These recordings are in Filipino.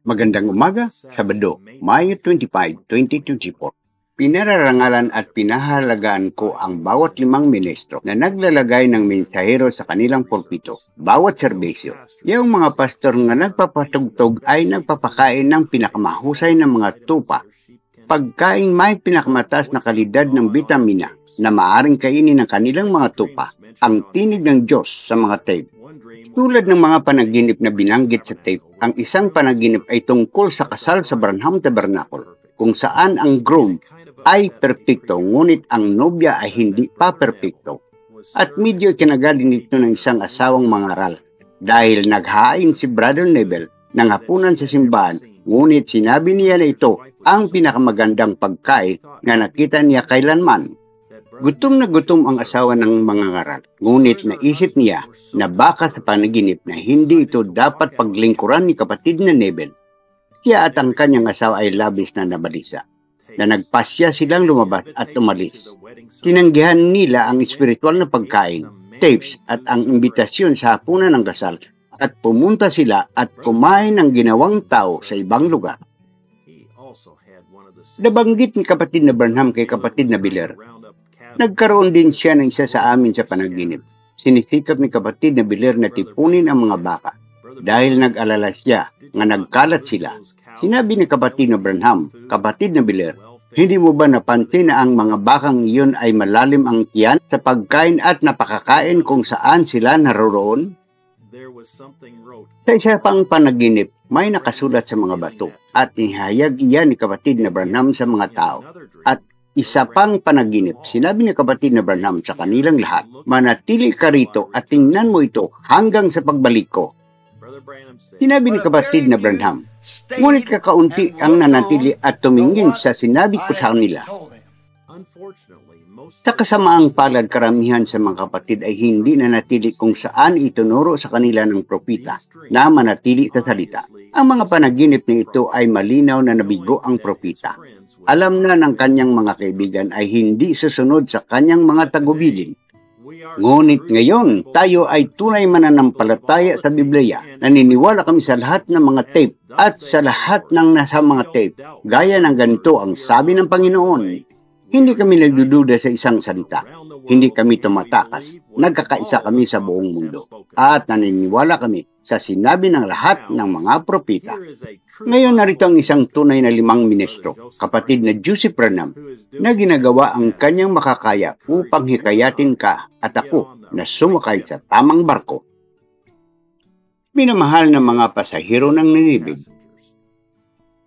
Magandang umaga, Sabado, Mayo 25, 2024. Pinararangalan at pinahalagaan ko ang bawat 5 ministro na naglalagay ng mensahero sa kanilang pulpito, bawat serbisyo. Yung mga pastor na nagpapatugtog ay nagpapakain ng pinakamahusay ng mga tupa, pagkain may pinakamataas na kalidad ng bitamina na maaring kainin ng kanilang mga tupa, ang tinig ng Diyos sa mga tape. Tulad ng mga panaginip na binanggit sa tape, ang isang panaginip ay tungkol sa kasal sa Branham Tabernacle, kung saan ang groom ay perpekto, ngunit ang nobya ay hindi pa perpekto. At medyo kinagali nito ng isang asawang mangaral, dahil naghain si Brother Neville ng hapunan sa simbahan, ngunit sinabi niya na ito ang pinakamagandang pagkain na nakita niya kailanman. Gutom na gutom ang asawa ng mangangaral, ngunit naisip niya na baka sa panaginip na hindi ito dapat paglingkuran ni kapatid na Neville. Kaya at ang kanyang asawa ay labis na nabalisa, na nagpasya silang lumabas at umalis. Tinanggihan nila ang espiritual na pagkain, tapes at ang imbitasyon sa hapunan ng kasal at pumunta sila at kumain ng ginawang tao sa ibang lugar. Nabanggit ni kapatid na Branham kay kapatid na Biller. Nagkaroon din siya ng isa sa amin sa panaginip. Sinisikap ni kapatid na Biller na tipunin ang mga baka dahil nag-alala siya nga nagkalat sila. Sinabi ni kapatid na Branham, kapatid na Biller, hindi mo ba napansin na ang mga bakang iyon ay malalim ang tiyan sa pagkain at napakakain kung saan sila naroroon? Sa isa pang panaginip, may nakasulat sa mga bato at ihayag iyan ni kapatid na Branham sa mga tao. At isa pang panaginip, sinabi ni kapatid na Branham sa kanilang lahat, manatili ka rito at tingnan mo ito hanggang sa pagbalik ko. Sinabi ni kapatid na Branham, ngunit kakaunti ang nanatili at tumingin sa sinabi ko sa kanila. Sa kasamaang palad, karamihan sa mga kapatid ay hindi nanatili kung saan itunuro sa kanila ng propita na manatili sa salita. Ang mga panaginip na ito ay malinaw na nabigo ang propita. Alam na ng kanyang mga kaibigan ay hindi susunod sa kanyang mga tagubilin. Ngunit ngayon, tayo ay tunay mananampalataya sa Biblia. Naniniwala kami sa lahat ng mga tape at sa lahat ng nasa mga tape. Gaya ng ganito ang sabi ng Panginoon. Hindi kami nagdududa sa isang salita. Hindi kami tumatakas. Nagkakaisa kami sa buong mundo. At naniniwala kami sa sinabi ng lahat ng mga propita. Ngayon narito ang isang tunay na 5 ministro, kapatid na Joseph Branham, na ginagawa ang kanyang makakaya upang hikayatin ka at ako na sumakay sa tamang barko. Minamahal na mga pasahero ng nanibig.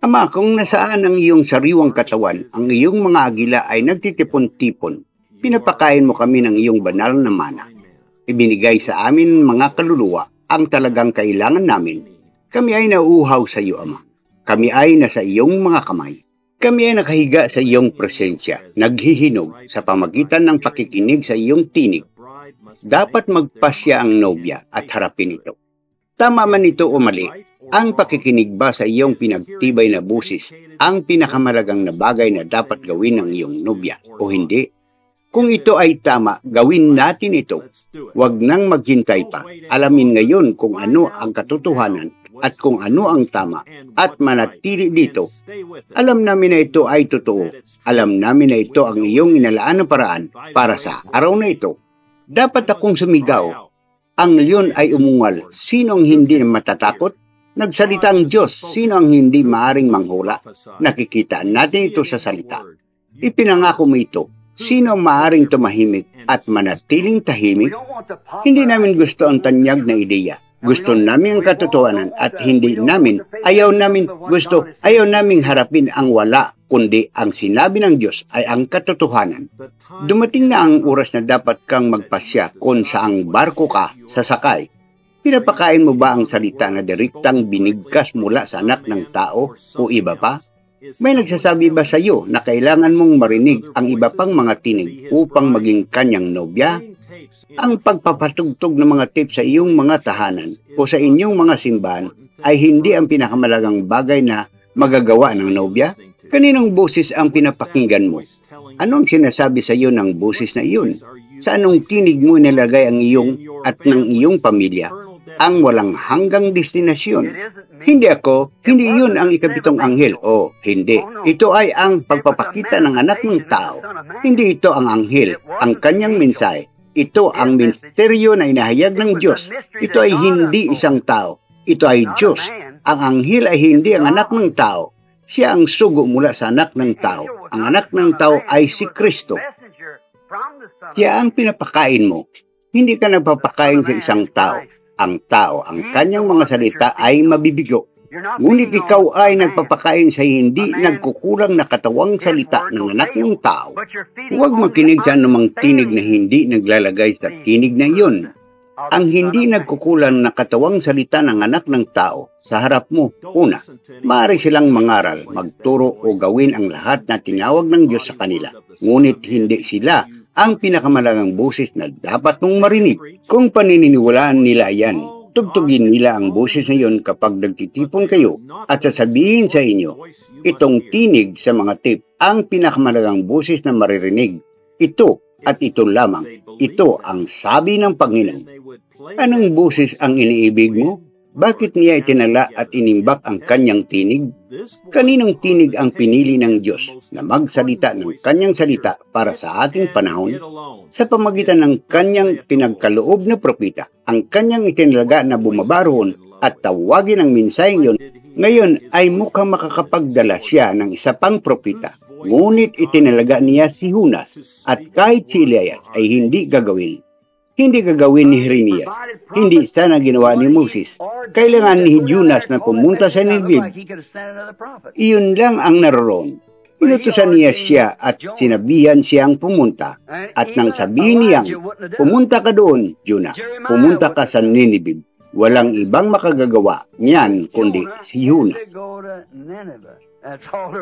Ama, kung nasaan ang iyong sariwang katawan, ang iyong mga agila ay nagtitipon-tipon, pinapakain mo kami ng iyong banal na mana. Ibinigay sa amin mga kaluluwa ang talagang kailangan namin. Kami ay nauuhaw sa iyo, Ama. Kami ay nasa iyong mga kamay. Kami ay nakahiga sa iyong presensya, naghihinog sa pamagitan ng pakikinig sa iyong tinig. Dapat magpasya ang nobya at harapin ito. Tama man ito o mali, ang pakikinig ba sa iyong pinagtibay na busis ang pinakamalagang na bagay na dapat gawin ng iyong nobya o hindi? Kung ito ay tama, gawin natin ito. Huwag nang maghintay pa. Alamin ngayon kung ano ang katotohanan at kung ano ang tama at manatili dito. Alam namin na ito ay totoo. Alam namin na ito ang iyong inalaan na paraan para sa araw na ito. Dapat akong sumigaw. Ang leon ay umungal. Sino ang hindi matatakot? Nagsalita ang Diyos. Sino ang hindi maaring manghula? Nakikita natin ito sa salita. Ipinangako mo ito. Sino ang maaring tumahimik at manatiling tahimik? Hindi namin gusto ang tanyag na ideya. Gusto namin ang katotohanan at ayaw namin harapin ang wala, kundi ang sinabi ng Diyos ay ang katotohanan. Dumating na ang oras na dapat kang magpasya kung saang barko ka sasakay. Pinapakain mo ba ang salita na direktang binigkas mula sa anak ng tao o iba pa? May nagsasabi ba sa iyo na kailangan mong marinig ang iba pang mga tinig upang maging kanyang nobya? Ang pagpapatugtog ng mga tape sa iyong mga tahanan o sa inyong mga simbahan ay hindi ang pinakamalagang bagay na magagawa ng nobya? Kaninong boses ang pinapakinggan mo? Anong sinasabi sa iyo ng boses na iyon? Sa anong tinig mo nilagay ang iyong at ng iyong pamilya? ang walang hanggang destinasyon. Hindi yun ang ikapitong anghel. Hindi. Ito ay ang pagpapakita ng anak ng tao. Hindi ito ang anghel, ang kanyang mensahe. Ito ang misteryo na inahayag ng Diyos. Ito ay hindi isang tao. Ito ay Diyos. Ang anghel ay hindi ang anak ng tao. Siya ang sugo mula sa anak ng tao. Ang anak ng tao ay si Kristo. Siya ang pinapakain mo. Hindi ka nagpapakain sa isang tao. Ang tao, ang kanyang mga salita ay mabibigo. Ngunit ikaw ay nagpapakain sa hindi nagkukulang na katawang salita ng anak ng tao. Huwag makinig sa anumang tinig na hindi naglalagay sa tinig na iyon. Ang hindi nagkukulang na katawang salita ng anak ng tao sa harap mo, una, maaari silang mangaral, magturo o gawin ang lahat na tinawag ng Diyos sa kanila. Ngunit hindi sila ang pinakamalagang boses na dapat mong marinig. Kung paniniwalaan nila yan, tugtugin nila ang boses na yun kapag nagtitipon kayo at sasabihin sa inyo, itong tinig sa mga tape ang pinakamalagang boses na maririnig. Ito at ito lamang. Ito ang sabi ng Panginoon. Anong boses ang iniibig mo? Bakit niya itinala at inimbak ang kanyang tinig? Kaninong tinig ang pinili ng Diyos na magsalita ng kanyang salita para sa ating panahon? Sa pamagitan ng kanyang pinagkaloob na propeta, ang kanyang itinalaga na bumabaroon at tawagin ang mensaheng yun, ngayon ay mukhang makakapagdala siya ng isa pang propeta. Ngunit itinalaga niya si Jonas at kahit si Elias ay hindi gagawin. Hindi gagawin ni Jeremias. Hindi sana ginawa ni Moses. Kailangan ni Jonas na pumunta sa Nineveh. Iyon lang ang naroon. Inutusan niya siya at sinabihan siyang pumunta. At nang sabihin niyang, pumunta ka doon, Jonah. Pumunta ka sa Nineveh. Walang ibang makagagawa niyan kundi si Jonas.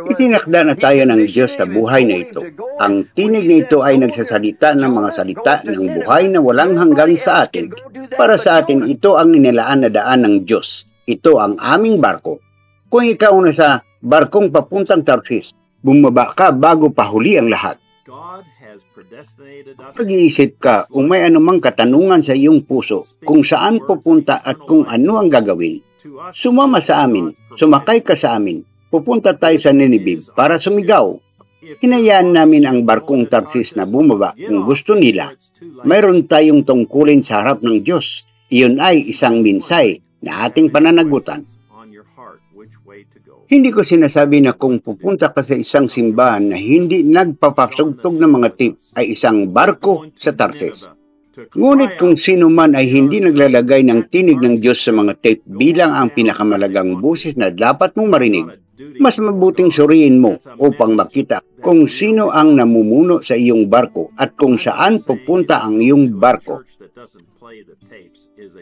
Itinakda na tayo ng Diyos sa buhay na ito. Ang tinig na ito ay nagsasalita ng mga salita ng buhay na walang hanggang sa atin. Para sa atin, ito ang inilaan na daan ng Diyos. Ito ang aming barko. Kung ikaw na sa barkong papuntang Tarsis, bumaba ka bago pahuli ang lahat. Pag-iisip ka kung may anumang katanungan sa iyong puso kung saan pupunta at kung ano ang gagawin. Sumama sa amin, sumakay ka sa amin. Pupunta tayo sa Nineveh para sumigaw. Hinayaan namin ang barkong Tarsis na bumaba kung gusto nila. Mayroon tayong tungkulin sa harap ng Diyos. Iyon ay isang minsay na ating pananagutan. Hindi ko sinasabi na kung pupunta ka sa isang simbahan na hindi nagpapasugtog ng mga tip ay isang barko sa Tarsis. Ngunit kung sino man ay hindi naglalagay ng tinig ng Diyos sa mga tape bilang ang pinakamalagang boses na dapat mong marinig, mas mabuting suriin mo upang makita kung sino ang namumuno sa iyong barko at kung saan pupunta ang iyong barko.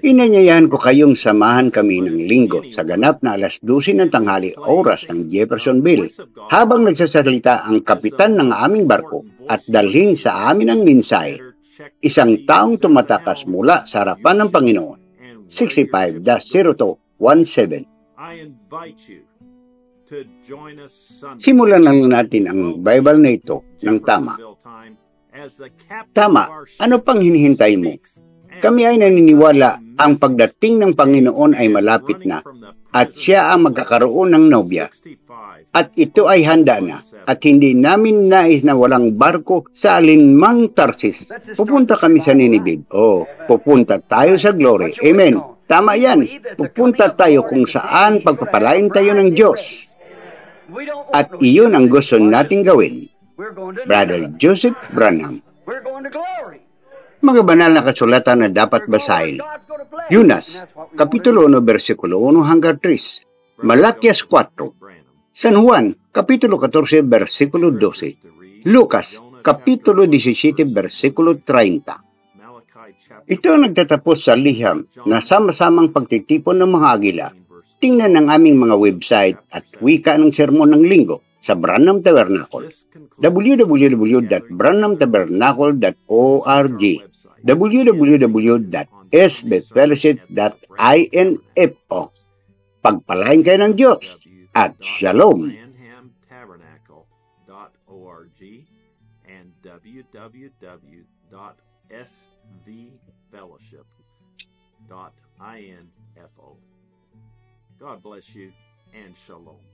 Inanyayahan ko kayong samahan kami ng linggo sa ganap na 12:00 ng tanghali oras ng Jeffersonville habang nagsasalita ang kapitan ng aming barko at dalhin sa amin ang mensahe. Isang taong tumatakas mula sa harapan ng Panginoon. 65-0217. Simulan lang natin ang Bible na ito ng tama. Tama, ano pang hinihintay mo? Kami ay naniniwala ang pagdating ng Panginoon ay malapit na at siya ang magkakaroon ng nobya. At ito ay handa na at hindi namin nais na walang barko sa alinmang Tarsis. Pupunta kami sa Nineveh. Pupunta tayo sa glory. Amen. Tama yan. Pupunta tayo kung saan pagpapalain tayo ng Diyos. At iyon ang gusto nating gawin. Brother Joseph Branham. Mga banal na kasulatan na dapat basahin. Jonas, Kapitulo 1, versikulo 1 hanggang 3. Malakias 4. San Juan, Kapitulo 14, versikulo 12. Lucas, Kapitulo 17, versikulo 30. Ito ang nagtatapos sa liham na sama-samang pagtitipon ng mga agila. Tingnan ang aming mga website at wika ng sermon ng linggo sa Branham Tabernacle. www.branhamtabernacle.org www.sbfellowship.info. Pagpalain kayo ng Diyos at Shalom! and www.sbfellowship.org. God bless you and shalom.